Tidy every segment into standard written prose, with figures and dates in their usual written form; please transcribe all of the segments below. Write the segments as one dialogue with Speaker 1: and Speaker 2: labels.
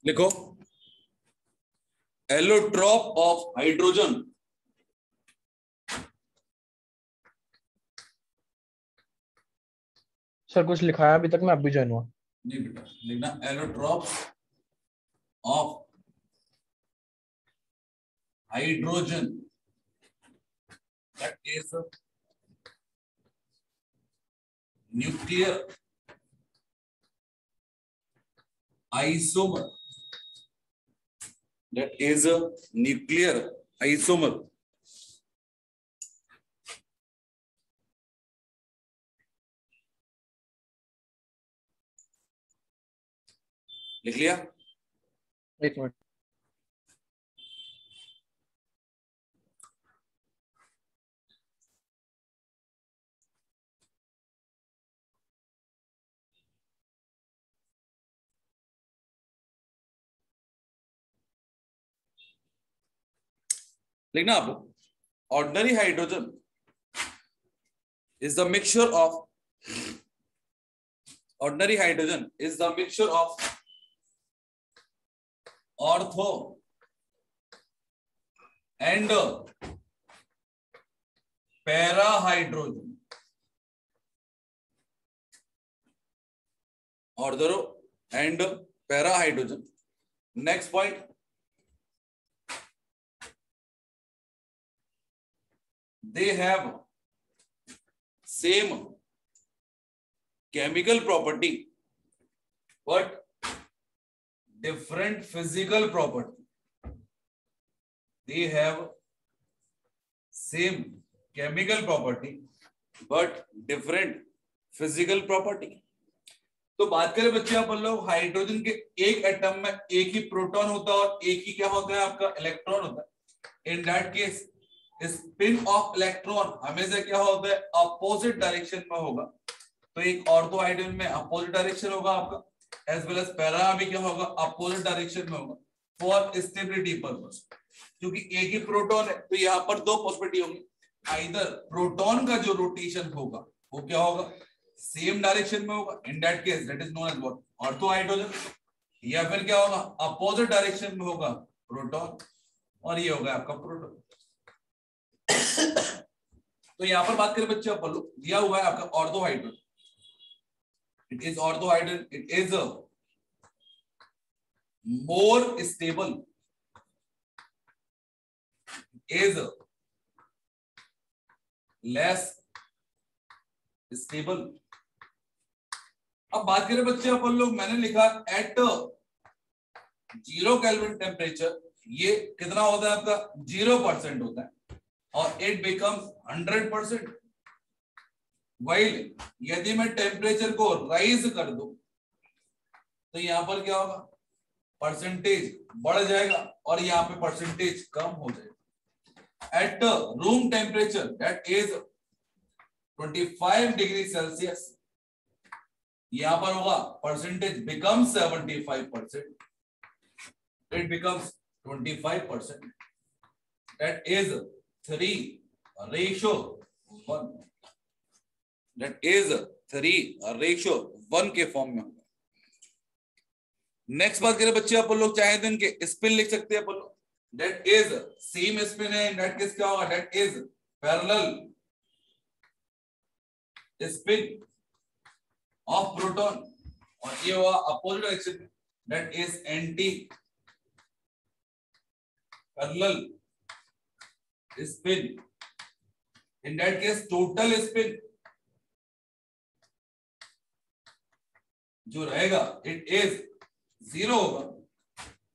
Speaker 1: लिखो allotrope of hydrogen
Speaker 2: sir कुछ लिखा है अभी तक, मैं अभी ज्वाइन हुआ।
Speaker 1: नहीं बेटा, लिखना allotrope of hydrogen that is nuclear isomer, that is a nuclear isomer. लिख लिया?
Speaker 2: एक मिनट।
Speaker 1: लिखना आप लोग, ordinary hydrogen is the mixture of ordinary hydrogen is the mixture of ortho and para hydrogen. Ortho and para hydrogen. Next point, they have same chemical property but different physical property. They have same chemical property but different physical property. तो बात करें बच्चे अपन लोग hydrogen के, एक atom में एक ही proton होता है और एक ही क्या होता है आपका इलेक्ट्रॉन होता है। इन that case spin off electron हमेशा क्या होता है, अपोजिट डायरेक्शन में होगा। तो एक ऑर्थो हाइड्रोजन में अपोजिट डायरेक्शन होगा आपका, एज वेल एज पैरा भी क्या होगा, अपोजिट डायरेक्शन में होगा फॉर स्टेबिलिटी पर्पस। क्योंकि एक ही प्रोटॉन है तो यहाँ पर दो पॉसिबिलिटी होगी, आइदर प्रोटॉन का जो रोटेशन होगा वो क्या होगा, सेम डायरेक्शन में होगा, in that case that is known as what, ortho hydrogen, या फिर क्या होगा, अपोजिट डायरेक्शन में होगा प्रोटॉन, और ये होगा आपका प्रोटॉन। तो यहां पर बात करें बच्चे अपन लोग, दिया हुआ है आपका ortho hydrogen, it is ortho hydrogen, it is more stable, is less stable. अब बात करें बच्चे अपन लोग, मैंने लिखा एट 0 केल्विन टेम्परेचर ये कितना होता है आपका, 0% होता है, और इट बिकम्स 100%। वाइल यदि मैं टेम्परेचर को राइज कर दूं तो यहां पर क्या होगा, परसेंटेज बढ़ जाएगा और यहां पे परसेंटेज कम हो जाएगा। At room temperature that is 25 degree Celsius, यहां पर होगा percentage becomes 75%, it becomes 25%, that is 3:1, that is 3:1 के फॉर्म में होगा। नेक्स्ट बात करें बच्चे अपन लोग, चाहे तो इनके स्पिन लिख सकते हैं अपन लोग, दैट इज सेम स्पिन है, इन दैट केस क्या होगा, that is parallel spin off proton, और ये हुआ अपोजिट डायरेक्शन में, that is anti parallel spin, in that case total spin जो रहेगा इट इज 0 होगा,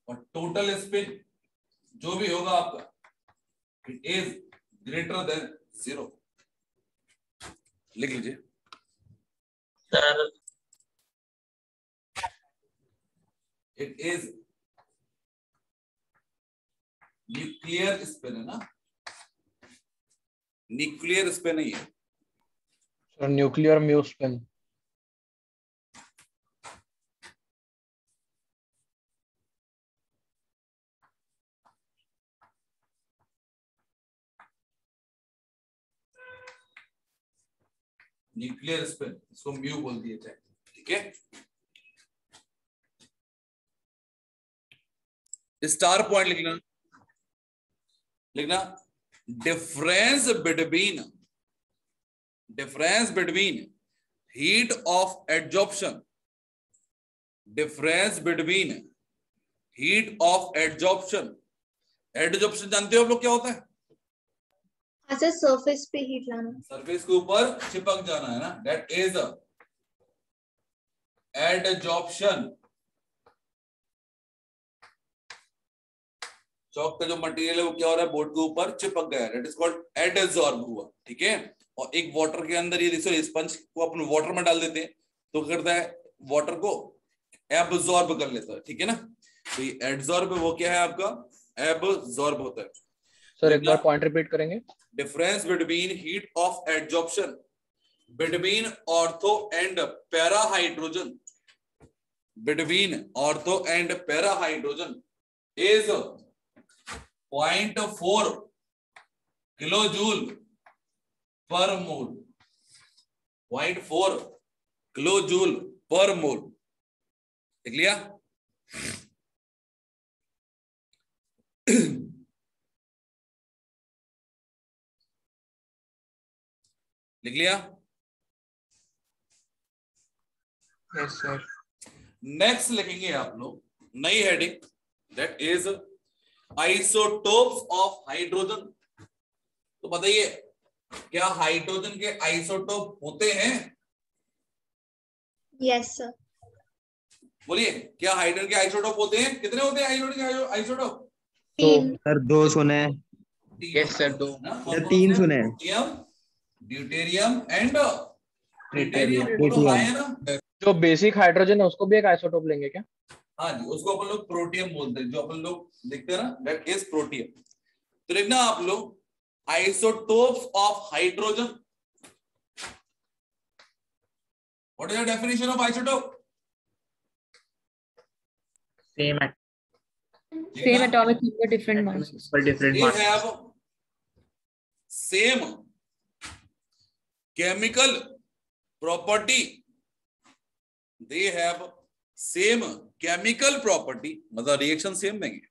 Speaker 1: और टोटल स्पिन जो भी होगा आपका इट इज ग्रेटर देन 0। लिख लीजिए
Speaker 3: sir,
Speaker 1: it is nuclear spin है ना, न्यूक्लियर स्पिन है ये,
Speaker 2: sir nuclear mu spin.
Speaker 1: Nuclear spin, इसको म्यू बोल दिया जाए, ठीक है। स्टार पॉइंट लिखना difference between heat of adsorption, difference between heat of adsorption. Adsorption जानते हो आप लोग क्या होता है?
Speaker 4: अच्छा, सरफेस पे हीट लाना,
Speaker 1: सरफेस के ऊपर चिपक जाना है ना, दैट इज एडजॉर्प्शन। चौक का जो मटेरियल है वो क्या हो रहा है, बोर्ड के ऊपर चिपक गया, दैट इज कॉल्ड एडजॉर्ब हुआ, ठीक है। और एक वाटर के अंदर ये स्पंज को अपन वाटर में डाल देते हैं तो करता है वाटर को एब्जॉर्ब कर लेता है, ठीक है ना। तो ये एडजॉर्ब वो क्या है आपका, एब्जॉर्ब होता है।
Speaker 2: सर एक बार पॉइंट रिपीट करेंगे।
Speaker 1: Difference between heat of adsorption between ortho and para hydrogen, between ortho and para hydrogen is 0.4 kilojoule पर मोल, 0.4 किलोजूल पर मोल, लिख लिया। लिख लिया।
Speaker 2: Yes sir.
Speaker 1: नेक्स्ट लिखेंगे आप लोग नई heading, that is isotopes of hydrogen. तो बताइए क्या हाइड्रोजन के आइसोटोप होते हैं?
Speaker 4: Yes sir.
Speaker 1: बोलिए क्या हाइड्रोजन के आइसोटोप होते हैं? कितने होते हैं हाइड्रोजन के आइसोटोप?
Speaker 4: 3।
Speaker 5: सर 2 सुने।
Speaker 2: Yes sir 2।
Speaker 5: सर 3 सुने।
Speaker 1: Protium, deuterium and tritium.
Speaker 5: Tritium.
Speaker 1: तो है ना,
Speaker 2: जो बेसिक हाइड्रोजन है उसको भी एक आइसोटोप लेंगे क्या?
Speaker 1: हाँ जी, उसको अपन लोग प्रोटियम बोलते हैं, जो अपन लोग लिखते हैं ना, दैट इज प्रोटियम। तो लिखना आप लोग isotopes of hydrogen. What is the definition of isotope?
Speaker 3: Same
Speaker 6: atomic number, different masses.
Speaker 3: but different
Speaker 1: They
Speaker 3: masses.
Speaker 1: have same chemical property. They have same chemical property, मतलब रिएक्शन सेम नहीं है,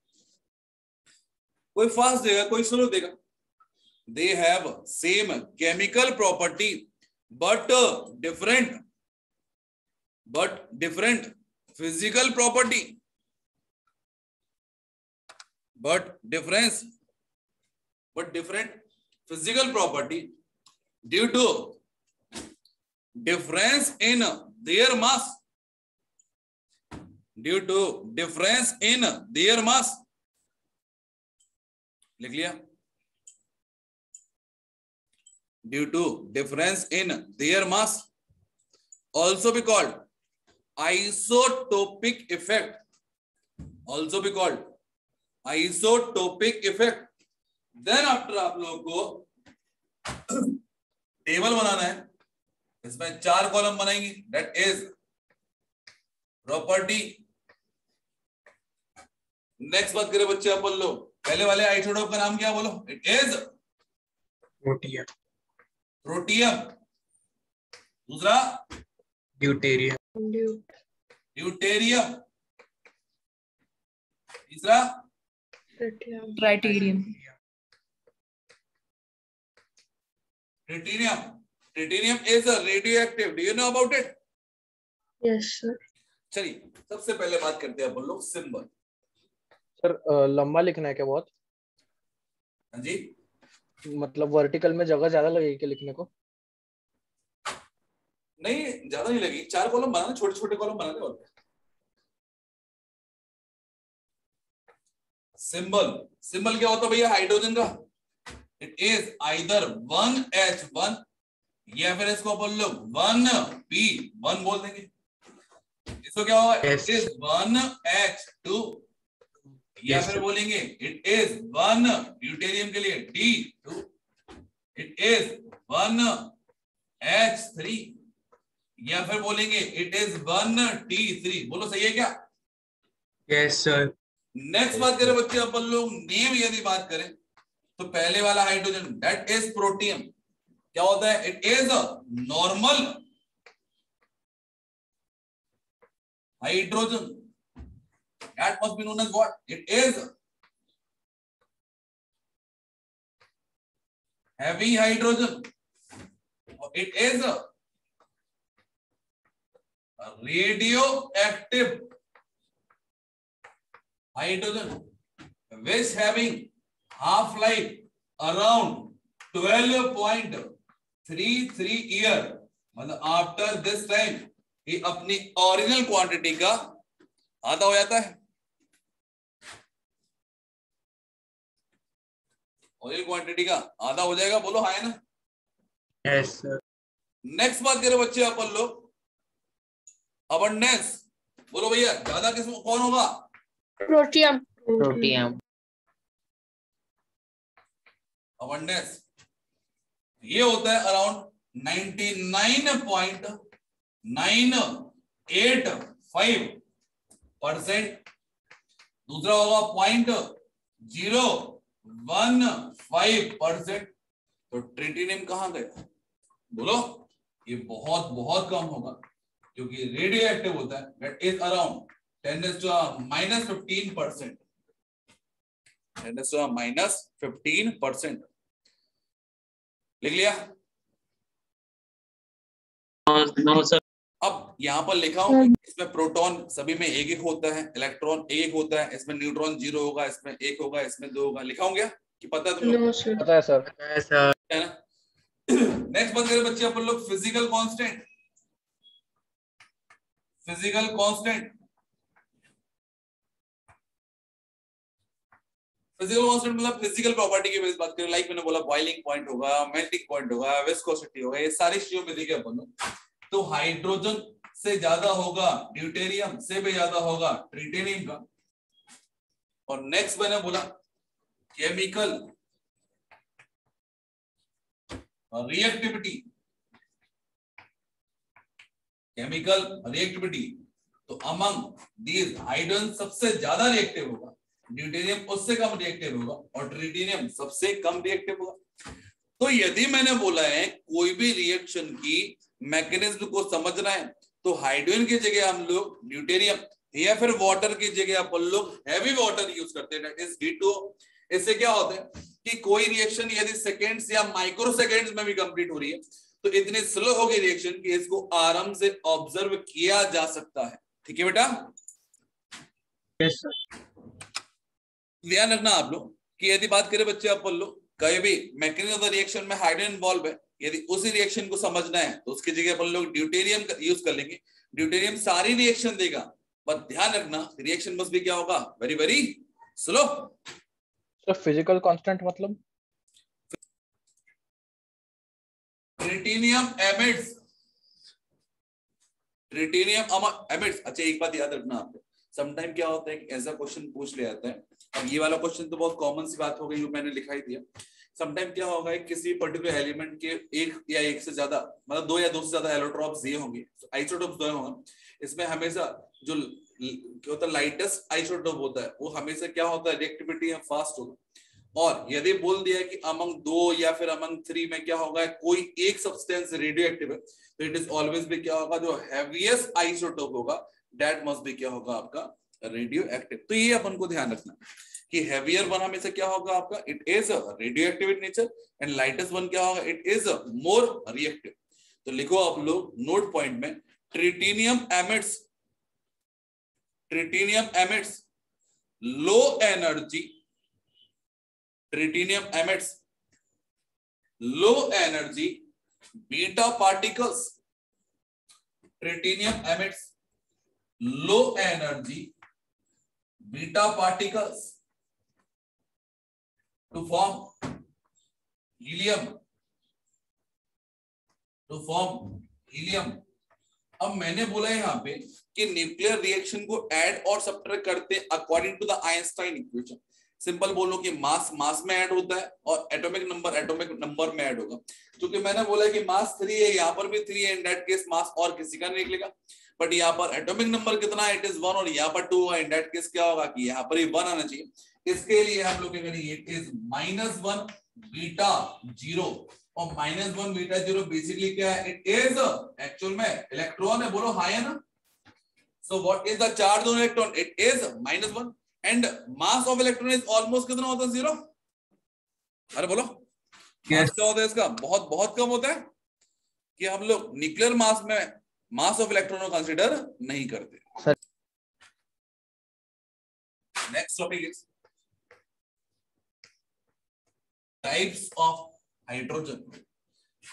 Speaker 1: कोई fast देगा कोई स्लो देगा। They have same chemical property but different physical property, but different physical property due to difference in their mass, due to difference in their mass। लिख लिया, due to difference in their mass, also be called isotopic effect, also be called isotopic effect। Then after आप लोगों को table बनाना है, इसमें 4 column बनाएंगे, that is property. Next बात करें बच्चे अपन लोग, पहले वाले आइसोटोप का नाम क्या बोलो? It is
Speaker 3: Protium.
Speaker 1: प्रोटियम। दूसरा
Speaker 3: Deuterium.
Speaker 1: ड्यूटेरियम। तीसरा
Speaker 6: Tritium.
Speaker 1: Tritium. Tritium is radioactive, do you know about it?
Speaker 4: Yes sir.
Speaker 1: चलिए सबसे पहले बात करते हैं अपन लोग सिंबल।
Speaker 2: सर लंबा लिखना है क्या बहुत?
Speaker 1: हाँ जी,
Speaker 2: मतलब वर्टिकल में जगह ज्यादा लगेगी क्या लिखने को?
Speaker 1: नहीं ज्यादा नहीं लगी, 4 कॉलम बनाना, छोटे छोटे कॉलम बनाने। और सिंबल क्या होता है भैया हाइड्रोजन का? इट इज आइदर 1H1 या फिर इसको अपन लोग 1P1 बोल देंगे। इसको क्या होगा?
Speaker 3: Yes.
Speaker 1: इट इज 1H2 या
Speaker 3: Yes,
Speaker 1: फिर
Speaker 3: sir.
Speaker 1: बोलेंगे इट इज 1 ड्यूटेरियम के लिए D2, इट इज 1H3 या फिर बोलेंगे इट इज 1T3। बोलो सही है क्या?
Speaker 3: Yes, sir.
Speaker 1: नेक्स्ट बात करें बच्चे अपन लोग नेम, यदि बात करें तो पहले वाला हाइड्रोजन दैट इज प्रोटियम, क्या होता है? It is normal hydrogen. That must be known as what? It is heavy hydrogen. It is a radioactive hydrogen which having half-life around 12.33 year. मतलब आफ्टर दिस टाइम ये अपनी original quantity का आधा हो जाता है। ओरिजिनल क्वांटिटी का आधा हो जाएगा, बोलो हाँ है ना?
Speaker 3: Yes sir.
Speaker 1: नेक्स्ट बात करें बच्चे अपन लोग अबंडेंस। बोलो भैया ज्यादा किस्म कौन होगा?
Speaker 4: प्रोटियम।
Speaker 3: प्रोटियम।
Speaker 1: अबंडेंस ये होता है अराउंड 99.985%। दूसरा होगा 0.015%। तो ट्रिटिनियम कहां गया? बोलो ये बहुत बहुत कम होगा क्योंकि रेडियो एक्टिव होता है। That is around 10⁻⁻15%। 10⁻⁻15%। लिख लिया?
Speaker 3: No sir.
Speaker 1: अब यहां पर लिखा हूं इसमें प्रोटॉन सभी में एक एक होता है, इलेक्ट्रॉन एक होता है, इसमें न्यूट्रॉन 0 होगा, इसमें 1 होगा, इसमें 2 होगा। लिखा हूं क्या कि पता है तुम लोग?
Speaker 4: No sir.
Speaker 2: पता है सर।
Speaker 3: पता है सर।
Speaker 1: है ना? नेक्स्ट बात करें बच्चे अपन लोग physical constant. Physical constant, physical constant मतलब फिजिकल प्रॉपर्टी की बेस बात करें। लाइक मैंने बोला बॉइलिंग पॉइंट होगा, मेल्टिंग पॉइंट होगा, विस्कोसिटी होगा, ये सारी चीजों में देखे अपन लोग। तो हाइड्रोजन से ज्यादा होगा ड्यूटेरियम, से भी ज्यादा होगा ट्रिटिनियम का। और नेक्स्ट मैंने बोला केमिकल रिएक्टिविटी। केमिकल रिएक्टिविटी तो अमंग दीज हाइड्रोजन सबसे ज्यादा रिएक्टिव होगा, ड्यूटेरियम उससे कम रिएक्टिव होगा और ट्रिटिनियम सबसे कम रिएक्टिव होगा। तो यदि मैंने बोला है कोई भी रिएक्शन की मैकेनिज्म को समझना है तो हाइड्रोजन की जगह हम लोग ड्यूटेरियम या फिर वाटर की जगह अपन लोग हैवी वाटर यूज करते हैं, दैट इज D2O। इससे क्या होता है कि कोई रिएक्शन यदि सेकेंड्स या माइक्रो सेकेंड्स में भी कंप्लीट हो रही है तो इतनी स्लो होगी रिएक्शन कि इसको आराम से ऑब्जर्व किया जा सकता है। ठीक है बेटा?
Speaker 3: Yes sir.
Speaker 1: ध्यान रखना आप लोग कि यदि बात करें बच्चे अपन लोग कहीं भी मैकेनिज्म ऑफ द रिएक्शन में हाइड्रोजन इन्वॉल्व है, यदि उसी रिएक्शन को समझना है तो उसकी जगह अपन लोग ड्यूटेरियम यूज कर लेंगे। ड्यूटेरियम सारी रिएक्शन देगा, पर ध्यान रखना रिएक्शन मस्ट भी क्या होगा? Very very slow.
Speaker 2: तो फिजिकल कांस्टेंट मतलब
Speaker 1: ट्रिटिनियम एमिट्स, ट्रिटिनियम एमिट्स। अच्छा एक बात याद रखना आपको, समटाइम क्या होता है कि ऐसा क्वेश्चन पूछ लिया जाता है। अब ये वाला क्वेश्चन तो बहुत कॉमन सी बात हो गई, मैंने लिखा ही दिया। समटाइम क्या होगा किसी पर्टिकुलर एलिमेंट के एक या एक से ज्यादा मतलब 2 या 2 से ज्यादा एलोट्रॉप्स दिए होंगे, आइसोटोप्स दिए होंगे। इसमें हमेशा जो क्या होता है लाइटेस्ट आइसोटोप होता है वो हमेशा क्या होता है रिएक्टिविटी है फास्ट होगा। और यदि बोल दिया कि अमंग 2 या फिर अमंग 3 में क्या होगा कोई एक सब्सटेंस रेडियो एक्टिव है तो इट इज ऑलवेज भी क्या होगा जो हैवीएस्ट आइसोटोप होगा दैट मस्ट भी क्या होगा आपका रेडियो एक्टिव। तो ये अपन को ध्यान रखना कि हैवियर वन हमेशा क्या होगा आपका it is radio active in nature and lightest one क्या होगा इट इज मोर रिएक्टिव। तो लिखो आप लोग नोट पॉइंट में tritium emits, tritium emits low energy, tritium emits low energy beta particles, tritium emits low energy beta particles to form helium, to form helium। अब मैंने बोला है यहाँ पे कि न्यूक्लियर रिएक्शन को ऐड और सब्ट्रैक्ट करते according to the Einstein equation. Simple बोलो कि मास मास में ऐड होता है और एटॉमिक नंबर में ऐड होगा। क्योंकि मैंने बोला कि मास 3 है, यहाँ पर भी 3 है, इन दैट केस मास और किसी का नहीं निकलेगा। बट यहाँ पर एटॉमिक नंबर कितना है इट इज 1 और यहाँ पर 2 है, इन दैट केस क्या होगा कि यहाँ पर ही 1 आना चाहिए। इसके लिए हम लोग क्या करेंगे इट इज -1 बीटा 0 और -1 बीटा 0 बेसिकली क्या है इट इज एक्चुअल में इलेक्ट्रॉन है। बोलो हाई है ना? So what is the charge on electron? It is -1 and mass of electron is almost कितना होता है? 0. अरे बोलो
Speaker 3: Yes.
Speaker 1: क्या होता है इसका? बहुत बहुत कम होता है कि हम लोग न्यूक्लियर मास में मास ऑफ इलेक्ट्रॉन को कंसीडर नहीं करते.
Speaker 2: Sir
Speaker 1: next topic is types of hydrogen.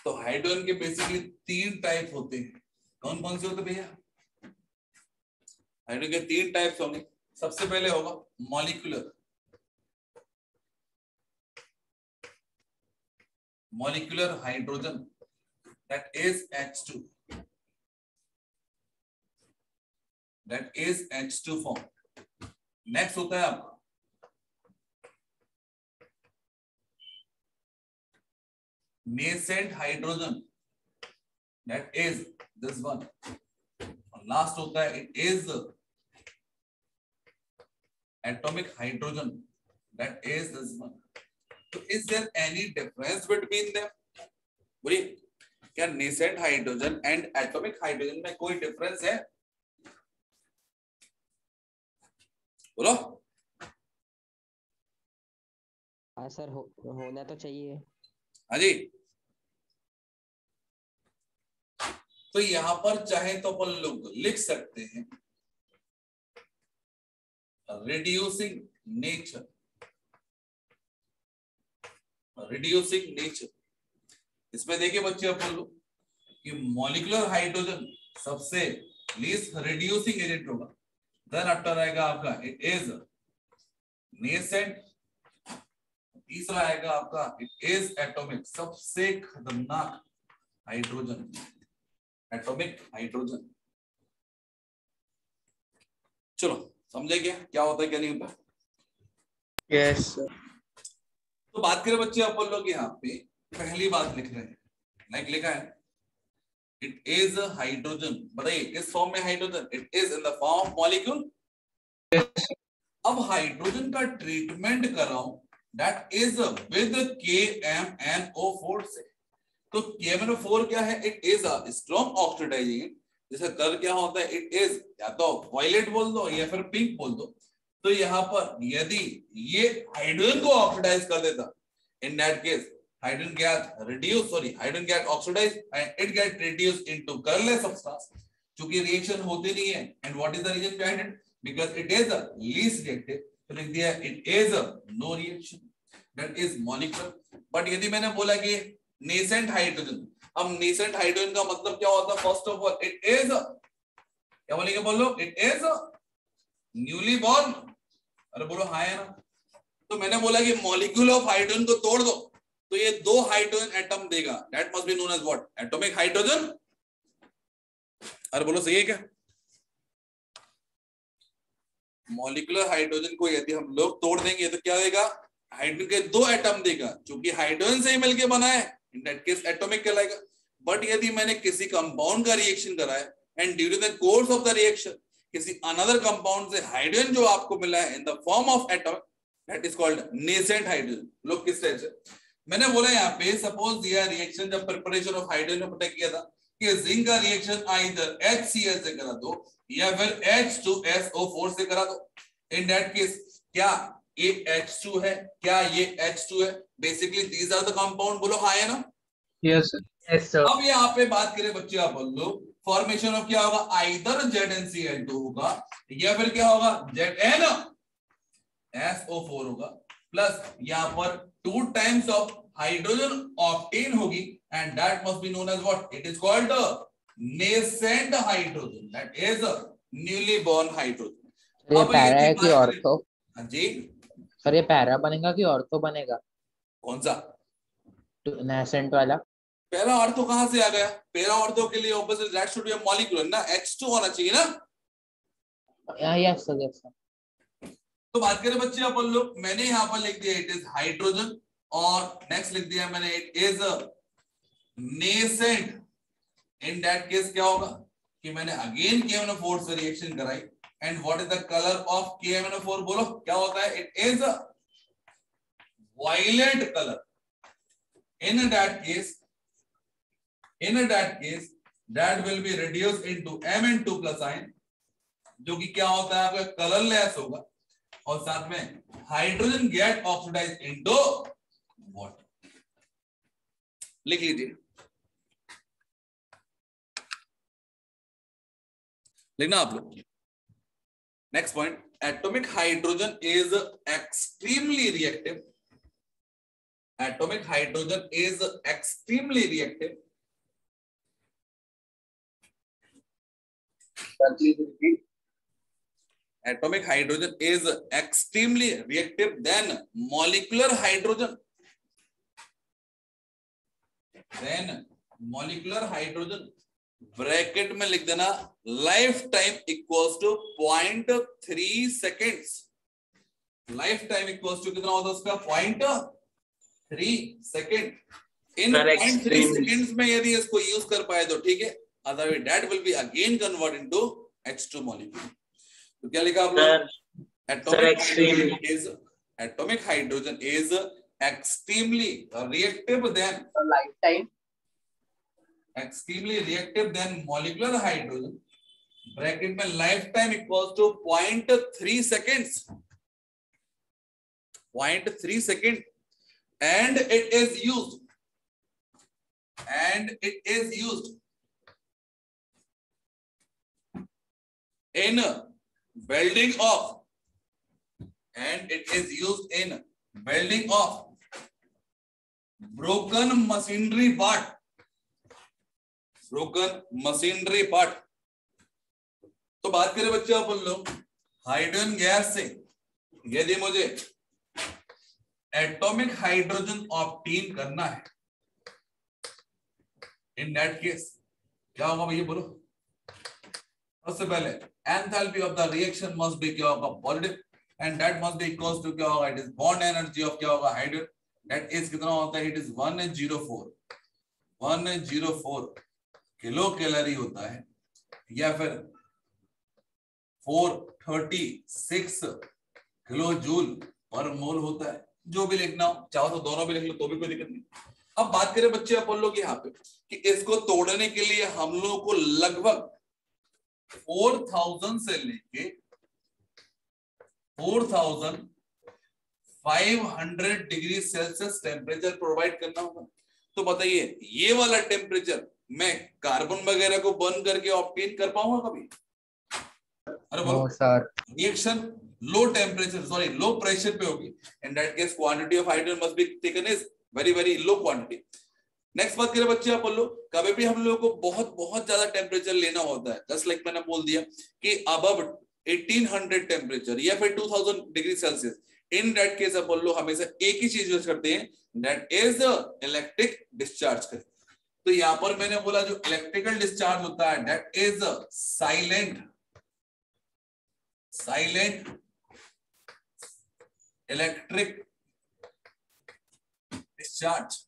Speaker 1: तो हाइड्रोजन के बेसिकली 3 टाइप होते हैं. कौन कौन से होते भैया? हाइड्रोजन के 3 टाइप्स होंगे. सबसे पहले होगा molecular. Molecular hydrogen that is H2. That is H2 form. Next होता है आपका nascent hydrogen. That is this one. और लास्ट होता है it is atomic hydrogen. That is this one. So is there any difference between them? बोलिए क्या nascent hydrogen and atomic hydrogen में कोई डिफरेंस है? बोलो.
Speaker 5: हाँ सर होना तो चाहिए.
Speaker 1: हाँ जी. तो यहां पर चाहे तो अपन लोग लिख सकते हैं रिड्यूसिंग नेचर. रिड्यूसिंग नेचर इसमें देखिए बच्चे अपन लोग कि मॉलिक्यूलर हाइड्रोजन सबसे लीस्ट रिड्यूसिंग एजेंट होगा. देन आफ्टर आएगा आपका इट इज नेसेंट. तीसरा आएगा आपका इट इज एटॉमिक. सबसे खतरनाक हाइड्रोजन एटॉमिक हाइड्रोजन. चलो समझे क्या होता है क्या नहीं होता.
Speaker 3: Yes.
Speaker 1: तो बात करें बच्चे अपन लोग यहाँ पे पहली बात लिख रहे हैं. लाइक लिखा है इट इज हाइड्रोजन. बताइए किस फॉर्म में hydrogen? It is in the form of molecule. अब हाइड्रोजन का ट्रीटमेंट कर रहा हूं दैट इज विद KMnO4 से. तो KMnO4 क्या है? It is a strong oxidising. जैसे कलर क्या होता है? इट इज या तो वायलेट बोल दो या फिर पिंक बोल दो. तो यहां पर यदि ये हाइड्रोजन को ऑक्सीडाइज कर देता इन that case hydrogen get oxidized and it get reduced into colorless substance. क्योंकि रिएक्शन होती नहीं है. and what is the reason behind it? because it is a least reactive. तो लिख दिया it is a no reaction. that is molecular. but यदि मैंने बोला कि nascent hydrogen, अब nascent hydrogen का मतलब क्या होता है? first of all it is a, क्या बोलेंगे बोलो? it is a newly born. अरे बोलो हाँ है ना. तो मैंने बोला कि मॉलिक्यूल ऑफ हाइड्रोजन को तोड़ दो तो ये 2 हाइड्रोजन एटम देगा. That must be known as what? Atomic hydrogen. अरे बोलो सही है क्या? मॉलिक्यूलर हाइड्रोजन को यदि हम लोग तोड़ देंगे तो क्या देगा? हाइड्रोजन के 2 एटम देगा क्योंकि हाइड्रोजन से ही मिलके बना है. इन दैट केस एटॉमिक कहलाएगा. बट यदि मैंने किसी कंपाउंड का रिएक्शन कराया and during the course of the reaction किसी अनदर कंपाउंड से हाइड्रोजन जो आपको मिला है in the form of atomic, that is called nascent hydrogen. लोग किस तरह से मैंने बोला यहाँ पे सपोज दिया रिएक्शन जब प्रिपरेशन ऑफ हाइड्रोजन में पता किया था कि जिंक का रिएक्शन आइदर HCl से करा दो या फिर H2SO4 से करा दो. इन दैट केस क्या ये H2 है? क्या ये H2 है? Basically these are the compound. बोलो हाँ है ना.
Speaker 3: Yes, sir. Yes, sir.
Speaker 1: अब यहाँ पे बात करें बच्चे आप लोग फॉर्मेशन ऑफ क्या होगा? आइदर ZnCl2 होगा या फिर क्या होगा? ZnSO4 होगा. प्लस यहाँ पर 2 टाइम्स ऑफ हाइड्रोजन ऑक्टेन होगी and that must be known as what? It is called nascent hydrogen. That is newly born hydrogen.
Speaker 2: ये पैरा है कि ऑर्थो?
Speaker 1: हाँ जी
Speaker 2: सर ये पैरा बनेगा कि ऑर्थो बनेगा?
Speaker 1: कौन सा?
Speaker 2: नेसेंट वाला.
Speaker 1: पैरा ऑर्थो कहां से आ गया? पैरा ऑर्थो के लिए obviously that should be a molecular ना. H2 होना चाहिए ना.
Speaker 2: Yes sir yes sir.
Speaker 1: तो बात करें बच्चे अपन लोग मैंने यहाँ पर लिख दिया इट इज हाइड्रोजन और नेक्स्ट लिख दिया मैंने it is nascent. In that case क्या होगा कि मैंने अगेन KMnO4 से रिएक्शन कराई and what is the colour of KMnO4? बोलो क्या होता है? It is violet colour. In that case that will be reduced into Mn2 plus ion जो कि क्या होता है आपका कलरलेस होगा और साथ में hydrogen get oxidise into water. लिख लीजिए, लिखना आप लोग। Next point, atomic hydrogen is extremely reactive. Atomic hydrogen is extremely reactive. Atomic hydrogen is extremely reactive than molecular hydrogen. Then molecular hydrogen bracket में लिख देना life time equals to 0.3 seconds. Life time equals to कितना होता है उसका 0.3 second. इन 0.3 seconds में यदि इसको यूज कर पाए तो ठीक है, otherwise that will be again convert into H2 molecule. तो क्या लिखा आप लोग? atomic hydrogen is extremely reactive than
Speaker 2: lifetime
Speaker 1: extremely reactive than molecular hydrogen, bracket में life time equals to 0.3 seconds, 0.3 second, and it is used in welding of broken machinery part। तो बात करें बच्चे अपन लोग हाइड्रोजन गैस से, यदि मुझे atomic hydrogen obtain करना है, इन दैट केस क्या होगा भैया बोलो? सबसे पहले enthalpy of the reaction must be क्या होगा? Positive, and that must be equals to क्या होगा? It is bond energy of क्या होगा? हाइड्रोजन, दैट इज कितना होता है? इट इज 104 किलो कैलोरी होता है, या फिर 436 किलो जूल पर मोल होता है। जो भी लिखना हो, चाहो तो दोनों भी लिख लो तो भी कोई दिक्कत नहीं। अब बात करें बच्चे अपन लोग यहाँ पे कि इसको तोड़ने के लिए हम लोगों को लगभग 4000 से लेके 4500 डिग्री सेल्सियस टेम्परेचर प्रोवाइड करना होगा। तो बताइए ये वाला टेम्परेचर मैं कार्बन वगैरह को बर्न करके ऑब्टेन कर पाऊंगा कभी? अरे बोलो सर, रिएक्शन लो प्रेशर पे होगी। इन that case quantity of hydrogen must be taken is very very low quantity. Next बात करें बच्चे अपन लोग, कभी भी हम लोगों को बहुत ज्यादा टेम्परेचर लेना होता है, जस्ट लाइक मैंने बोल दिया कि अबव 1800 टेम्परेचर या फिर 2000 degree Celsius, in that case अपन लोग हमेशा एक ही चीज यूज करते हैं, दैट इज इलेक्ट्रिक डिस्चार्ज करते। तो यहाँ पर मैंने बोला जो इलेक्ट्रिकल डिस्चार्ज होता है that is silent electric discharge.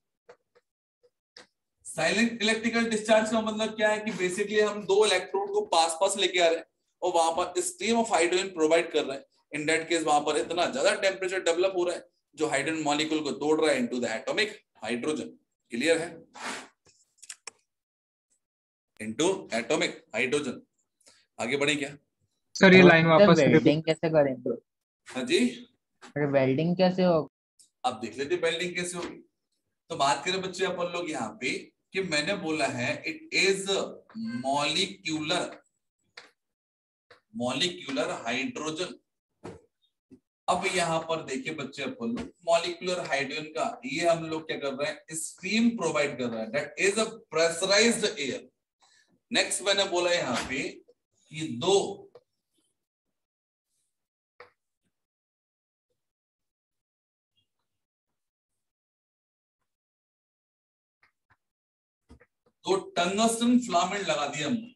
Speaker 1: Silent electrical discharge का मतलब क्या है कि बेसिकली हम दो इलेक्ट्रोड को पास लेके आ रहे हैं और वहां पर स्ट्रीम ऑफ हाइड्रोजन प्रोवाइड कर रहे हैं। इन दैट केस वहां पर इतना ज्यादा टेम्परेचर डेवलप हो रहा है जो हाइड्रोजन मॉलिक्यूल को तोड़ रहा है into the atomic hydrogen. Clear है? Into atomic hydrogen. आगे बढ़े क्या
Speaker 3: सर? ये लाइन वापस
Speaker 2: वेल्डिंग कैसे करें ब्रो?
Speaker 1: हाँ जी,
Speaker 2: अरे वेल्डिंग कैसे हो?
Speaker 1: अब देख लेते वेल्डिंग कैसे होगी। तो बात करें बच्चे अपन लोग यहाँ पे कि मैंने बोला है इट इज मॉलिक्यूलर हाइड्रोजन। अब यहाँ पर देखिए बच्चे अपन लोग मॉलिक्यूलर हाइड्रोजन का ये हम लोग क्या कर रहे हैं? स्टीम प्रोवाइड कर रहे हैं, that is a pressurised air. Next मैंने बोला यहाँ पे कि दो टंगस्टन फिलामेंट लगा दिया हमने,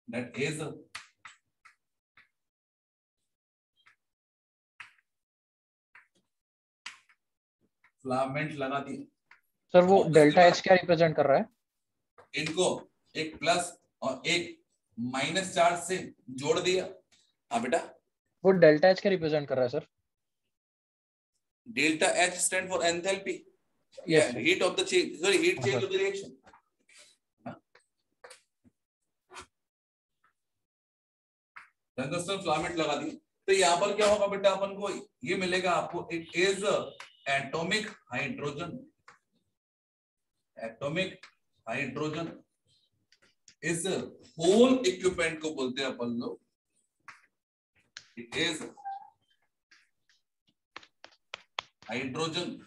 Speaker 1: दैट इज फिलामेंट लगा दिया।
Speaker 2: सर वो डेल्टा एच क्या रिप्रेजेंट कर रहा है?
Speaker 1: इनको एक प्लस और एक माइनस चार्ज से जोड़ दिया। हाँ बेटा,
Speaker 2: वो डेल्टा एच क्या रिप्रेजेंट कर रहा है sir?
Speaker 1: Delta H stand for enthalpy,
Speaker 2: Yes,
Speaker 1: heat of the change, sorry heat change of the reaction. Tungsten filament लगा दिए, तो यहाँ पर क्या होगा बेटा, अपन को ये मिलेगा आपको, it is atomic hydrogen. Atomic hydrogen इस होल इक्विपमेंट को बोलते हैं अपन लोग, it is hydrogen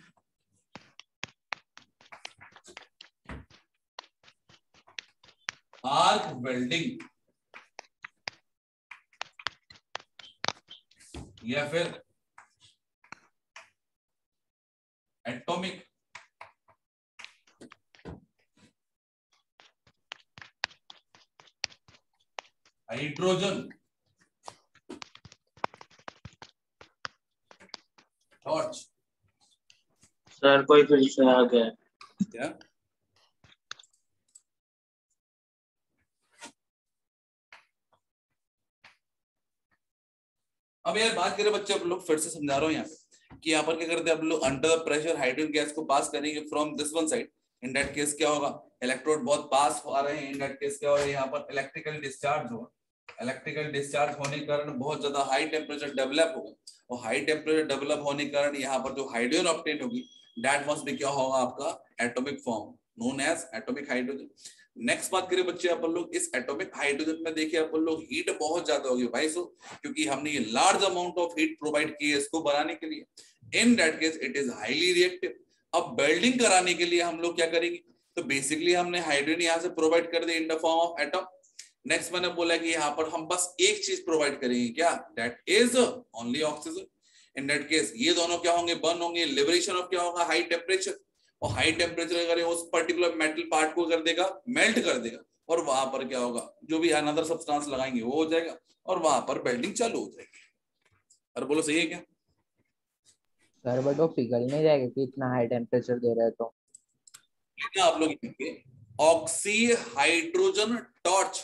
Speaker 1: arc welding या फिर एटॉमिक हाइड्रोजन टॉर्च।
Speaker 3: सर कोई फिर से आ गया।
Speaker 1: क्या अब यार बात करें बच्चे, आप लोग फिर से समझा रहा हूँ यहाँ पे कि यहाँ पर क्या करते हैं आप लोग, under the pressure hydrogen gas को पास करेंगे from this one side. In that case क्या होगा, इलेक्ट्रोड बहुत पास आ रहे हैं, इन दैट केस क्या होगा, यहाँ पर इलेक्ट्रिकल डिस्चार्ज होगा। इलेक्ट्रिकल डिस्चार्ज होने के कारण बहुत ज्यादा हाई टेम्परेचर डेवलप होगा, और हाई टेम्परेचर डेवलप होने के कारण यहाँ पर जो हाइड्रोजन ऑब्टेन होगी दैट मस्ट बी क्या होगा आपका atomic form known as atomic hydrogen. Next बात करें बच्चे अपन लोग, इस एटॉमिक हाइड्रोजन में देखिए अपन लोग हीट बहुत ज्यादा होगी भाई, सो क्योंकि हमने ये large amount of heat provide की है इसको बनाने के लिए। इन that case it is highly reactive. अब वेल्डिंग कराने के लिए हम लोग क्या करेंगे, तो बेसिकली हमने हाइड्रोजन यहाँ से प्रोवाइड कर दिया in the form of atom. Next मैंने बोला कि यहाँ पर हम बस एक चीज प्रोवाइड करेंगे, क्या, that is only oxygen. In that case ये दोनों क्या होंगे, बर्न होंगे, लिबरेशन ऑफ क्या होगा, हाई टेम्परेचर। और हाई टेम्परेचर अगर उस पर्टिकुलर मेटल पार्ट को कर देगा, मेल्ट कर देगा, और वहां पर क्या होगा, जो भी अनदर सब्सटेंस लगाएंगे वो हो जाएगा, और वहां पर वेल्डिंग चालू हो जाएगी। अरे बोलो सही है क्या?
Speaker 5: सर बट वो पिघल नहीं जाएगा कि इतना हाई टेम्परेचर दे रहा है तो?
Speaker 1: आप लोग oxy hydrogen torch,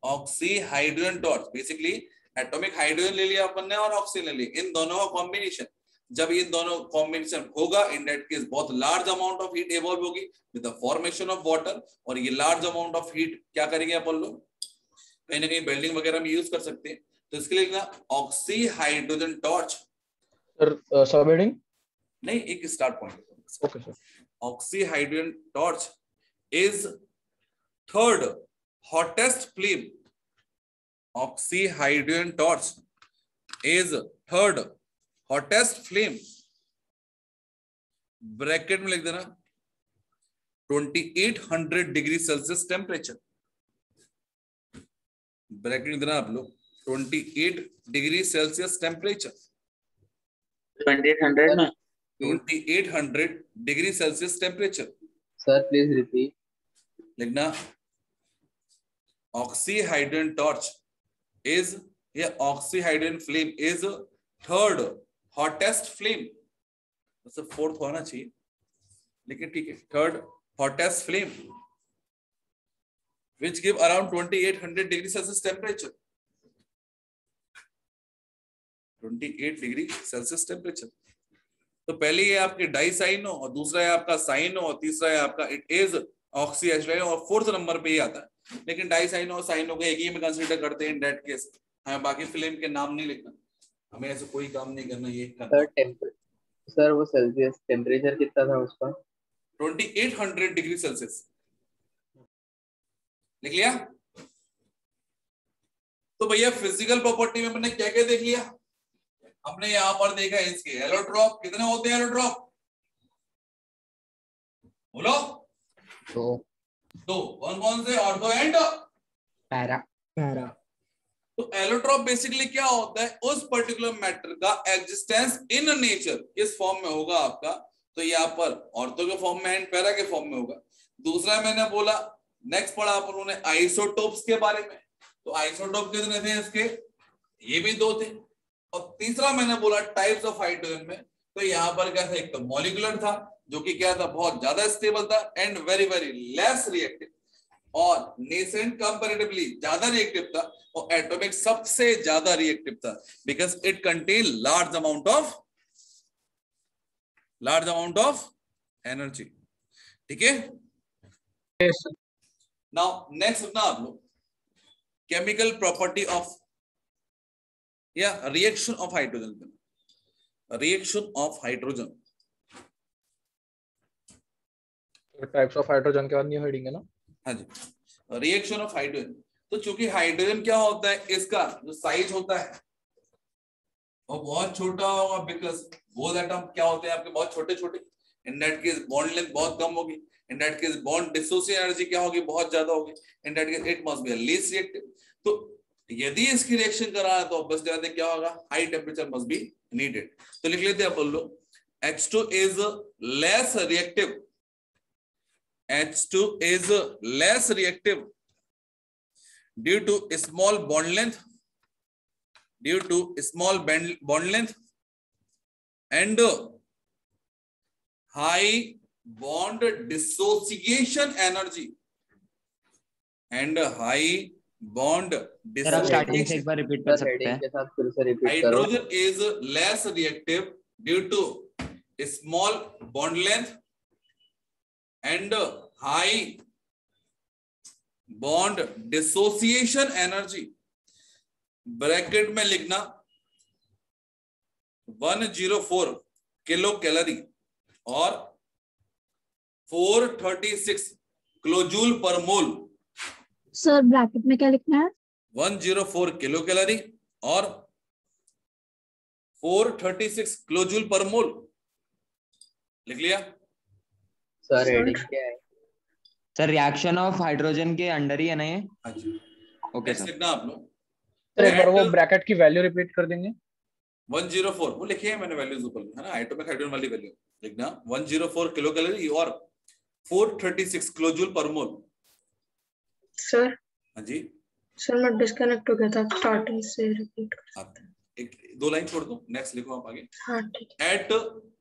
Speaker 1: oxy hydrogen torch, basically atomic hydrogen ले लिया अपन ने और ऑक्सीजन ले लिया, इन दोनों का कॉम्बिनेशन, जब इन दोनों कॉम्बिनेशन होगा इन दैट केस बहुत large amount of heat evolve होगी with the formation of water, और ये लार्ज अमाउंट ऑफ हीट क्या करेंगे अपन लोग, कहीं ना कहीं बिल्डिंग वगैरह में यूज कर सकते हैं। तो इसके लिए लिखना oxy hydrogen torch.
Speaker 2: Sir subheading
Speaker 1: नहीं, एक start point.
Speaker 2: Okay sir.
Speaker 1: Oxy hydrogen torch is third hottest flame. Oxy hydrogen torch is third hottest flame. Bracket में लिख देना 2800 डिग्री सेल्सियस टेम्परेचर। ब्रैकेट लिख देना आप लोग 28 डिग्री सेल्सियस टेम्परेचर।
Speaker 3: 2800 में
Speaker 1: 2800 degree Celsius temperature.
Speaker 3: Sir please repeat.
Speaker 1: लिखना oxy hydrogen torch is, या oxy hydrogen flame is third hottest flame, मतलब फोर्थ होना चाहिए लेकिन ठीक है, third hottest flame which give around 2800 degree Celsius temperature. 28 degree Celsius temperature. तो पहले ये आपके डाई साइन हो, और दूसरा है आपका साइन हो, और तीसरा है आपका इट इज ऑक्सी हाइड्रोजन, और फोर्थ नंबर पे ही आता है। लेकिन डाई साइन और साइन को एक ही में कंसीडर करते हैं इन दैट केस। हमें बाकी फिल्म के नाम नहीं लिखना, हमें ऐसे कोई काम नहीं करना, ये करना।
Speaker 3: सर वो सेल्सियस टेम्परेचर कितना था उसका?
Speaker 1: 2800 डिग्री सेल्सियस। लिख लिया? तो भैया फिजिकल प्रॉपर्टी में हमने क्या क्या देख लिया? हमने यहां पर देखा इसके एलोट्रॉप कितने होते हैं, एलोट्रॉप बोलो। दो कौन कौन से, ऑर्थो एंड
Speaker 5: पैरा।
Speaker 1: तो एलोट्रॉप बेसिकली क्या होता है, उस पर्टिकुलर मैटर का एग्जिस्टेंस इन नेचर किस फॉर्म में होगा आपका, तो यहाँ पर ऑर्थो के फॉर्म में एंड पैरा के फॉर्म में होगा। दूसरा मैंने बोला, नेक्स्ट पढ़ा अपन उन्होंने आइसोटोप्स के बारे में, तो आइसोटोप कितने थे इसके, ये भी दो थे। और तीसरा मैंने बोला टाइप्स ऑफ हाइड्रोजन में, तो यहाँ पर क्या था, एक तो मॉलिक्यूलर था जो कि क्या था, बहुत ज्यादा स्टेबल था and very very less reactive, और नेसेंट कंपैरेटिवली ज्यादा रिएक्टिव था, और एटॉमिक सबसे ज्यादा रिएक्टिव था because it contain large amount of energy. ठीक है, नाउ नेक्स्ट ना आप लोग केमिकल प्रॉपर्टी ऑफ या reaction of hydrogen, reaction of hydrogen,
Speaker 2: types of hydrogen के बाद न्यू हेडिंग है ना।
Speaker 1: हाँ जी, रिएक्शन ऑफ हाइड्रोजन। तो चूंकि हाइड्रोजन क्या होता है, इसका जो साइज होता है वो बहुत छोटा होगा, बिकॉज बोथ एटम क्या होते हैं आपके बहुत छोटे छोटे, इन दैट केस बॉन्ड लेंथ बहुत कम होगी, इन that case bond dissociation energy क्या होगी, बहुत ज्यादा होगी, इन that case it must be least reactive. तो यदि इसकी रिएक्शन करा है तो ऑब्वियसली क्या होगा, high temperature must be needed. तो लिख लेते हैं अपन लोग H2 is less reactive, H2 is less reactive due to small bond length, due to small bond length and high bond dissociation energy, and high bond
Speaker 5: sir आप starting से
Speaker 1: dissociation.
Speaker 5: एक बार repeat कर
Speaker 3: सर
Speaker 5: सकते
Speaker 3: heading
Speaker 5: हैं।
Speaker 3: के साथ फिर से रिपीट करो।
Speaker 1: Hydrogen is less reactive due to small bond length and high bond dissociation energy। Bracket में लिखना 104 किलो कैलोरी और 436 किलोजूल पर मोल।
Speaker 4: सर ब्रैकेट में क्या लिखना है?
Speaker 1: 104 किलो कैलोरी और 436 किलोजूल पर मोल। लिख लिया?
Speaker 3: सर हेडिंग क्या है?
Speaker 5: सर रिएक्शन ऑफ हाइड्रोजन के अंडर ही है ना ये?
Speaker 1: हाँ जी।
Speaker 5: Okay
Speaker 1: next
Speaker 5: sir.
Speaker 1: लिखना आप लोग
Speaker 2: सर एक बार वो ब्रैकेट की वैल्यू रिपीट कर देंगे।
Speaker 1: 104 वो लिखे हैं मैंने वैल्यूज ऊपर, है ना, एटॉमिक हाइड्रोजन वाली वैल्यू लिखना 104 किलो कैलोरी और 436 किलोजूल पर मोल।
Speaker 4: सर
Speaker 1: हाँ जी,
Speaker 4: सर मैं डिस्कनेक्ट हो गया था, स्टार्टिंग से रिपीट कर।
Speaker 1: आप एक दो लाइन छोड़ दो, नेक्स्ट लिखो आप आगे।
Speaker 4: हाँ ठीक है।
Speaker 1: At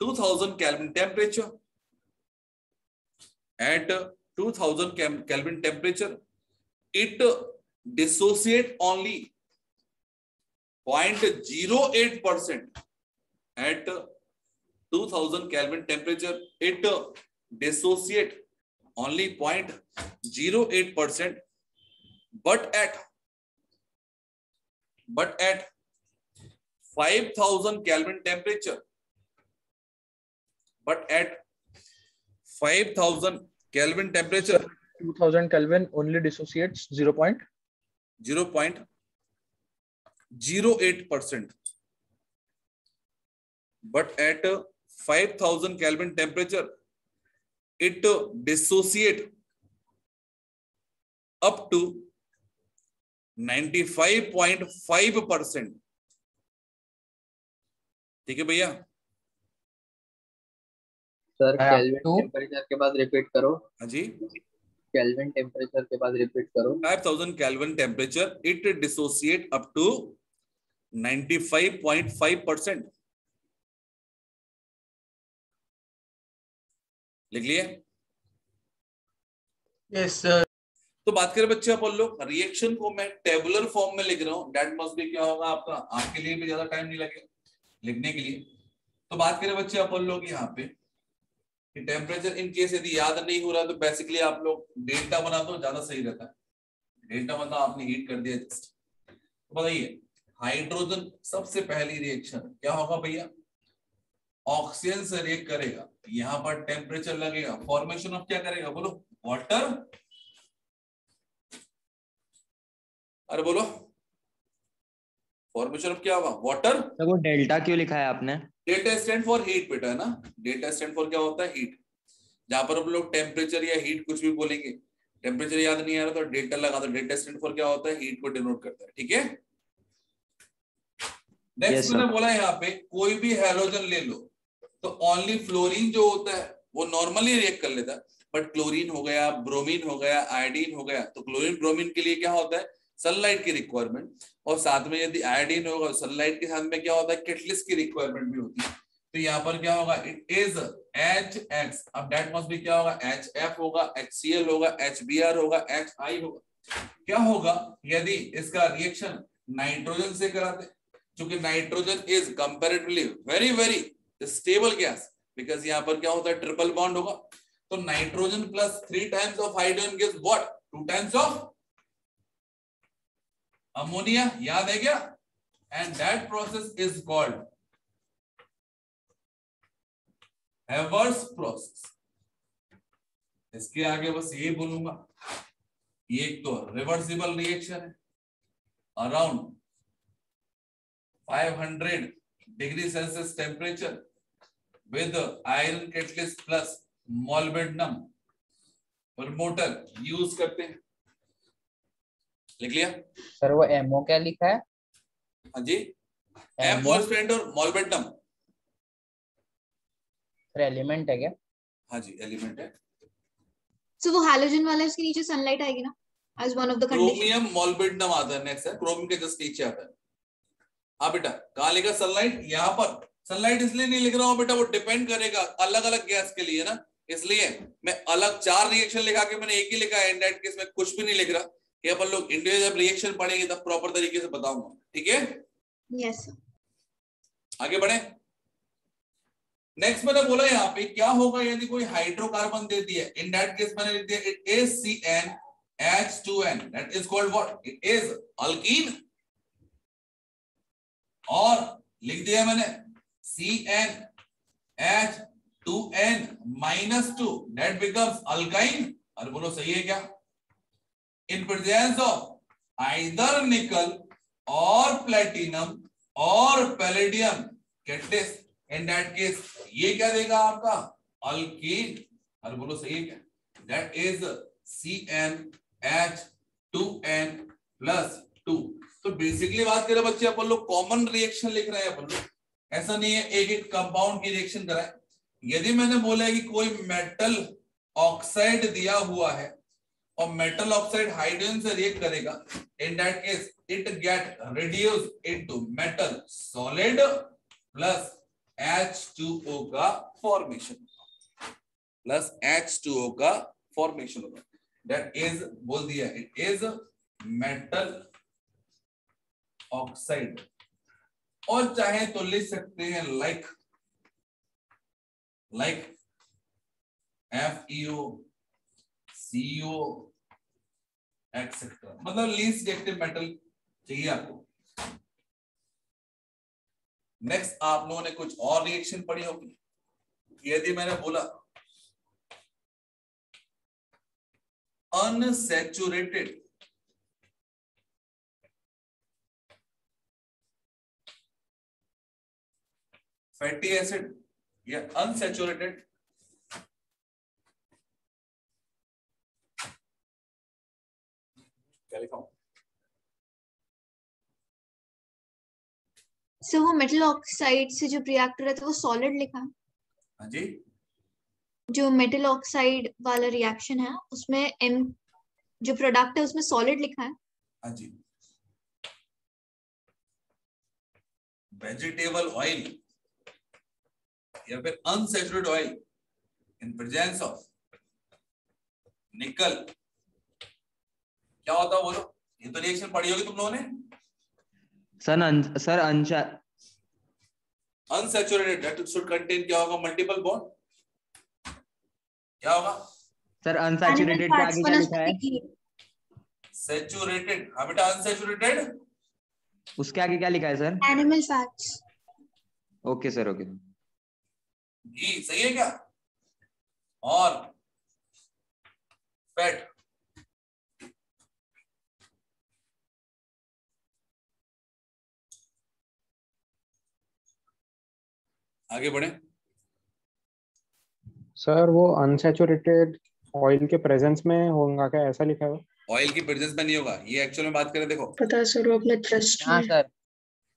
Speaker 1: 2000 Kelvin temperature, at 2000 Kelvin temperature, it dissociate only 0.08%. At 2000 Kelvin temperature, it dissociate only 0.08%. But at 5000 Kelvin temperature, but at 5000 Kelvin temperature,
Speaker 2: 2000 Kelvin only dissociates
Speaker 1: 0.08%. But at 5000 Kelvin temperature, it dissociate up to 95.5%. ठीक है भैया?
Speaker 3: Sir
Speaker 5: हाँ,
Speaker 3: kelvin
Speaker 5: तो?
Speaker 3: Temperature के बाद repeat करो।
Speaker 1: हाँ जी,
Speaker 3: kelvin temperature के बाद रिपीट करो।
Speaker 1: 5000 Kelvin temperature, it dissociate up to 95.5%. लिख लिए?
Speaker 3: Yes sir.
Speaker 1: तो बात करें बच्चे अपन लोग रिएक्शन को मैं टेबुलर फॉर्म में लिख रहा हूं, दैट मस्ट बी क्या होगा आपका, आपके लिए भी ज्यादा टाइम नहीं लगेगा लिखने के लिए। तो बात करें बच्चे अपन लोग यहाँ पे कि टेम्परेचर इन केस यदि याद नहीं हो रहा तो बेसिकली आप लोग डेल्टा बना दो, ज्यादा सही रहता है। डेल्टा मतलब आपने हीट कर दिया जस्ट। तो बताइए हाइड्रोजन सबसे पहली रिएक्शन क्या होगा भैया, ऑक्सीजन से रिएक्ट करेगा, यहाँ पर टेम्परेचर लगेगा, फॉर्मेशन ऑफ क्या करेगा बोलो, वाटर। अरे बोलो फॉर्मेशन ऑफ क्या होगा, वाटर।
Speaker 5: तो वो डेल्टा क्यों लिखा है आपने?
Speaker 1: डेल्टा स्टैंड फॉर हीट बेटा, है ना, डेल्टा स्टैंड फॉर क्या होता है, हीट। जहां पर हम लोग टेम्परेचर या हीट कुछ भी बोलेंगे, टेम्परेचर याद नहीं आ रहा तो डेल्टा लगा दो, डेल्टा स्टैंड फॉर क्या होता है, हीट को डिनोट करता है। ठीक है, नेक्स्ट मैंने बोला यहाँ पे कोई भी हैलोजन ले लो तो ओनली फ्लोरीन जो होता है वो नॉर्मली रिएक्ट कर लेता है, बट क्लोरीन हो गया, ब्रोमीन हो गया, आयोडीन हो गया, तो क्लोरीन ब्रोमीन के लिए क्या होता है, सनलाइट की रिक्वायरमेंट, और साथ में यदि आयोडीन होगा सनलाइट के साथ में क्या होता है, कैटलिस्ट की रिक्वायरमेंट भी होती है। तो यहाँ पर क्या होगा, इट इज HX, अब दैट मस्ट भी क्या होगा, HF होगा, HCl होगा, HBr होगा, HI होगा। क्या होगा यदि इसका रिएक्शन नाइट्रोजन से कराते, क्योंकि nitrogen is comparatively very very stable gas, because यहाँ पर क्या होता है, ट्रिपल बॉन्ड होगा। तो nitrogen plus 3 times of hydrogen gives what, 2 times of ammonia, याद है क्या? And that process is called Haber's process. इसके आगे बस ये बोलूंगा, ये एक तो रिवर्सिबल रिएक्शन है around 500 degree Celsius temperature with iron catalyst plus molybdenum promoter use करते हैं। लिख लिया
Speaker 5: सर वो एमओ क्या लिखा है?
Speaker 1: हाँ जी, एमओ स्टैंड और मोलिब्डेनम
Speaker 5: सर एलिमेंट है क्या?
Speaker 1: हाँ जी एलिमेंट है।
Speaker 7: So वो हैलोजन वाला है, उसके नीचे सनलाइट आएगी ना as one of the conditions.
Speaker 1: Chromium molybdenum आता है नेक्स्ट है, क्रोमियम के जस्ट नीचे आता है। हाँ बेटा, कहाँ लिखा सनलाइट? यहाँ पर। सनलाइट इसलिए नहीं लिख रहा हूँ बेटा, वो डिपेंड करेगा अलग अलग गैस के लिए ना, इसलिए मैं अलग 4 रिएक्शन लिखा के मैंने एक ही लिखा है। इन दैट केस में कुछ भी नहीं लिख रहा, कि अपन लोग इंडिविजुअल जब रिएक्शन पढ़ेंगे तब प्रॉपर तरीके से बताऊंगा, ठीक है?
Speaker 7: Yes sir.
Speaker 1: आगे बढ़े। नेक्स्ट मैंने बोला यहाँ पे क्या होगा यदि कोई हाइड्रोकार्बन दे दिया, इन दैट केस मैंने लिख दिया it is CnH2n, that is called what? It is alkyne. और लिख दिया मैंने CnH2n-2, दैट बिकम्स अल्काइन। अरे बोलो सही है क्या? इन प्रेजेंस ऑफ आइदर निकल और प्लेटिनम और palladium catalyst, in that case ये क्या देगा आपका? अल्कीन। अरे बोलो सही है क्या? That is CnH2n+2। तो बेसिकली बात करें बच्चे, अपन लोग कॉमन रिएक्शन लिख रहे हैं अपन लोग, ऐसा नहीं है एक एक कंपाउंड की रिएक्शन कराएं। यदि मैंने बोला है कि कोई मेटल ऑक्साइड दिया हुआ है और मेटल ऑक्साइड हाइड्रोजन से रिएक्ट करेगा, इन that case it get reduced into metal solid plus H2O का फॉर्मेशन, प्लस H2O का फॉर्मेशन होगा। दैट इज बोल दिया, इट इज मेटल ऑक्साइड। और चाहे तो लिख सकते हैं लाइक FeO, CO एक्सेट्रा, मतलब लीस्ट रिएक्टिव मेटल चाहिए आपको। नेक्स्ट आप लोगों ने कुछ और रिएक्शन पढ़ी होगी। यदि मैंने बोला अनसैचुरेटेड फैटी एसिड या अनसैचुरेटेड क्या लिखा हूं?
Speaker 7: So वो मेटल ऑक्साइड से जो रिएक्टर है तो वो सॉलिड लिखा है।
Speaker 1: हाँ जी,
Speaker 7: जो मेटल ऑक्साइड वाला रिएक्शन है उसमें M जो प्रोडक्ट है उसमें सॉलिड लिखा है।
Speaker 1: हाँ जी। वेजिटेबल ऑयल या फिर unsaturated oil in presence of निकल क्या होता है बोलो? ये तो रिएक्शन पढ़ी होगी तुम लोगों ने।
Speaker 5: Sir
Speaker 1: unsaturated that should contain क्या होगा? Multiple bond. क्या होगा
Speaker 5: सर? अनसैचुरेटेड के आगे क्या लिखा है?
Speaker 1: सैचुरेटेड। हाँ बेटा, अनसैचुरेटेड
Speaker 5: उसके आगे क्या लिखा है sir?
Speaker 7: Animal fats.
Speaker 5: Okay sir, okay
Speaker 1: घी, सही है क्या? और फैट। आगे बढ़े।
Speaker 2: सर वो अनसैचुरेटेड ऑयल के प्रेजेंस में होगा क्या, ऐसा लिखा है?
Speaker 1: ऑयल की प्रेजेंस में नहीं होगा, ये एक्चुअल में बात करें देखो।
Speaker 4: पता है सर, वो अपने चेस्ट
Speaker 5: हाँ
Speaker 4: में।
Speaker 5: सर।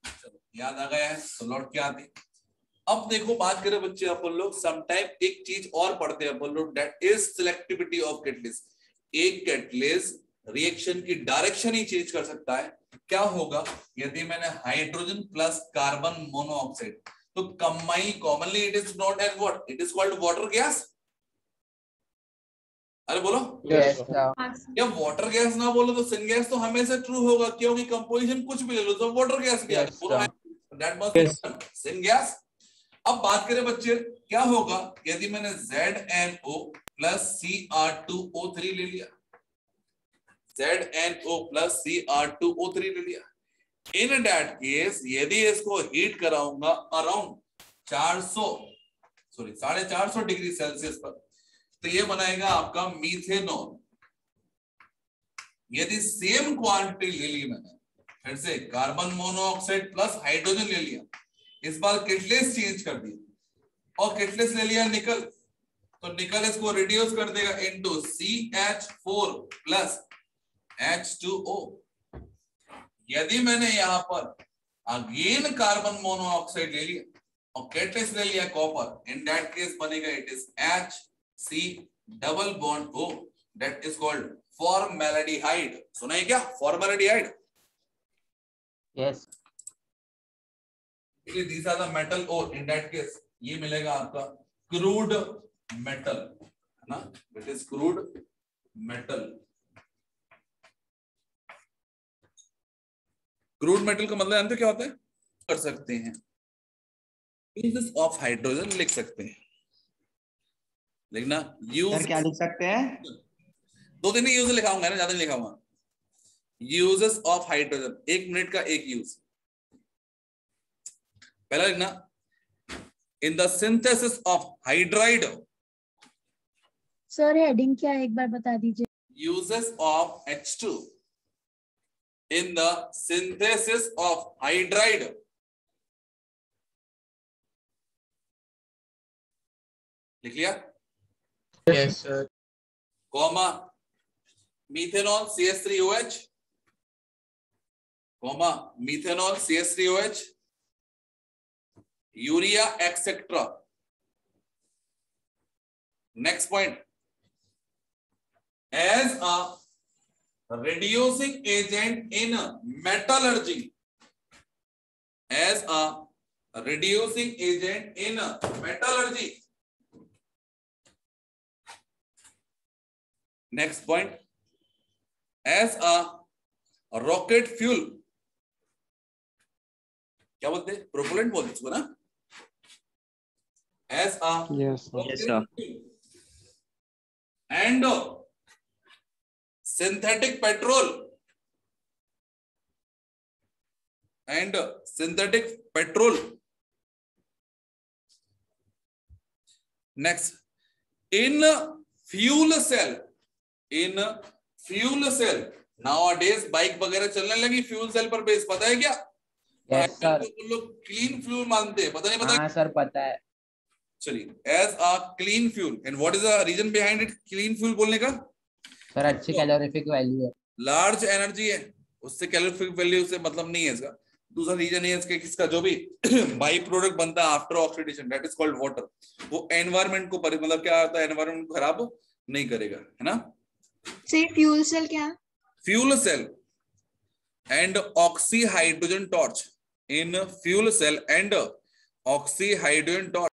Speaker 1: चलो याद आ गया है तो लौट के आते। अब देखो बात करें बच्चे, अपन लोग समटाइम एक चीज और पढ़ते हैं अपन लोग, that is selectivity of catalyst. एक कैटलिस्ट रिएक्शन की डायरेक्शन ही चेंज कर सकता है। क्या होगा यदि मैंने हाइड्रोजन प्लस कार्बन मोनोऑक्साइड, तो combine commonly it is not as what? It is called water gas. अरे बोलो
Speaker 5: यस
Speaker 1: या वाटर गैस ना बोलो तो सिन गैस तो हमेशा ट्रू होगा, क्योंकि कंपोजिशन कुछ भी ले लो तो वाटर गैस गया, that must be syn gas. अब बात करें बच्चे क्या होगा यदि मैंने ZnO प्लस Cr2O3 ले लिया, ZNO plus Cr2O3 ले लिया। इन दैट केस यदि इसको हीट कराऊंगा अराउंड 450 डिग्री सेल्सियस पर, तो ये बनाएगा आपका मीथेनॉल। यदि सेम क्वांटिटी ले ली मैंने, फिर से कार्बन मोनोऑक्साइड प्लस हाइड्रोजन ले लिया, इस बार कैटलिस्ट चेंज कर दिया और कैटलिस्ट ले लिया निकल, तो निकल इसको रिड्यूस कर देगा इनटू CH4 प्लस H2O। यदि मैंने यहां पर अगेन कार्बन मोनोऑक्साइड ले लिया और कैटलिस्ट ले लिया कॉपर, इन दैट केस बनेगा it is HC double bond O, that is called formaldehyde. सुना है क्या formaldehyde?
Speaker 5: Yes
Speaker 1: These are the metal ore. In that case ये मिलेगा आपका क्रूड मेटल, है ना? It is crude metal. Crude metal का मतलब जानते हो क्या होता है? कर सकते हैं uses of हाइड्रोजन लिख सकते हैं, लिखना यूज
Speaker 8: क्या लिख सकते हैं?
Speaker 1: 2-3 यूज लिखाऊंगा ना, ज्यादा नहीं लिखाऊंगा। यूजेस ऑफ हाइड्रोजन, 1 मिनट का एक यूज। पहला लिखना in the synthesis of hydride.
Speaker 6: Sir heading क्या है एक बार बता दीजिए।
Speaker 1: Uses of H2 in the synthesis of hydride. लिख लिया?
Speaker 3: Yes sir.
Speaker 1: Comma methanol CH3OH, comma methanol CH3OH, urea etcetera. Next point, as a reducing agent in metallurgy, as a reducing agent in metallurgy. Next point, as a rocket fuel, क्या बोलते हैं? Propellant बोलते हैं इसको ना? As a
Speaker 2: Yes, sir.
Speaker 8: Yes, sir.
Speaker 1: and synthetic petrol and synthetic petrol. Next, in fuel cell, in fuel cell nowadays bike वगैरह चलने लगी फ्यूल सेल पर बेस, पता है क्या?
Speaker 5: Yes sir.
Speaker 1: लोग क्लीन फ्यूल मानते हैं, पता नहीं पता?
Speaker 5: हाँ सर पता है।
Speaker 1: चलिए, as a clean fuel, and what is the reason behind it clean fuel बोलने का?
Speaker 5: सर अच्छी कैलोरीफिक वैल्यू है।
Speaker 1: लार्ज एनर्जी है, उससे कैलोरीफिक वैल्यू से मतलब नहीं है इसका। दूसरा रीजन है इसके किसका, जो भी बाई प्रोडक्ट बनता है after oxidation, that is called water, वो एनवायरनमेंट को मतलब क्या होता है, एनवायरनमेंट को खराब नहीं करेगा, है ना?
Speaker 7: सही फ्यूल सेल क्या है?
Speaker 1: Fuel cell and oxy hydrogen torch, in fuel cell and oxy hydrogen torch